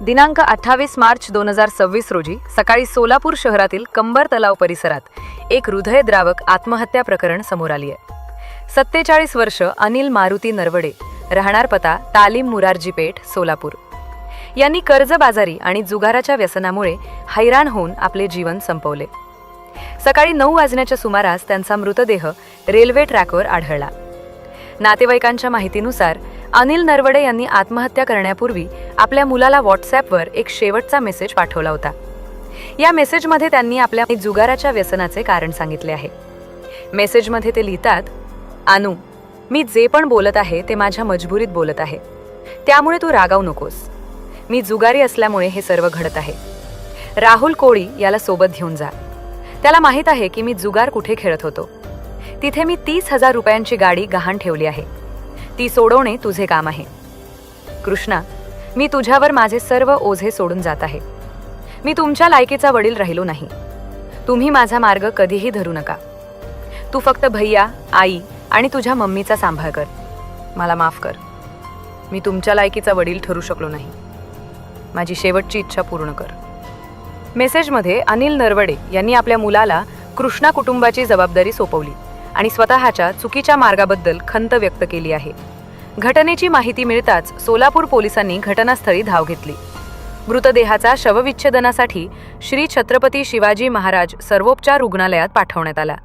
दिनांक 28 मार्च 2026 रोजी सकाळी सोलापूर शहरातील कंबर तलाव परिसरात एक हृदयद्रावक आत्महत्या प्रकरण समोर आली आहे। 47 वर्ष अनिल मारुती नरवडे, राहणार पता तालीम मुरारजी पेठ, सोलापूर, यांनी कर्जबाजारी आणि जुगाराच्या व्यसनामुळे हैराण होऊन आपले जीवन संपवले। सकाळी 9 वाजण्याच्या सुमारास त्यांचा मृतदेह रेल्वे ट्रॅकवर आढळला। नातेवाईकांच्या माहितीनुसार अनिल नरवडे यांनी आत्महत्या करण्यापूर्वी आपल्या मुलाला व्हॉट्सॲपवर एक शेवटचा मेसेज पाठवला होता। या मेसेजमध्ये त्यांनी आपल्या जुगाराच्या व्यसनाचे कारण सांगितले आहे। मेसेजमध्ये ते लिहितात, "अनु, मी जे पण बोलत आहे ते माझ्या मजबुरीत बोलत आहे, त्यामुळे तू रागावू नकोस। मी जुगारी असल्यामुळे हे सर्व घडत आहे। राहुल कोळी याला सोबत घेऊन जा। त्याला माहित आहे की मी जुगार कुठे खेळत होतो। तिथे मी 30,000 रुपयांची गाडी गहाण ठेवली आहे, ती सोडवणे तुझे काम आहे। कृष्णा, मी तुझ्यावर माझे सर्व ओझे सोडून जात आहे। मी तुमच्या लायकीचा वडील राहिलो नाही। तुम्ही माझा मार्ग कधीही धरू नका। तू फक्त भैया, आई आणि तुझ्या मम्मीचा सांभाळ कर। मला माफ कर, मी तुमच्या लायकीचा वडील ठरू शकलो नाही। माझी शेवटची इच्छा पूर्ण कर." मेसेजमध्ये अनिल नरवडे यांनी आपल्या मुलाला कृष्णा कुटुंबाची जबाबदारी सोपवली आणि स्वतःच्या चुकीच्या मार्गाबद्दल खंत व्यक्त केली आहे। घटनेची माहिती मिळताच सोलापूर पोलिसांनी घटनास्थळी धाव घेतली। मृतदेहाचा शवविच्छेदनासाठी श्री छत्रपती शिवाजी महाराज सर्वोपचार रुग्णालयात पाठवण्यात आला।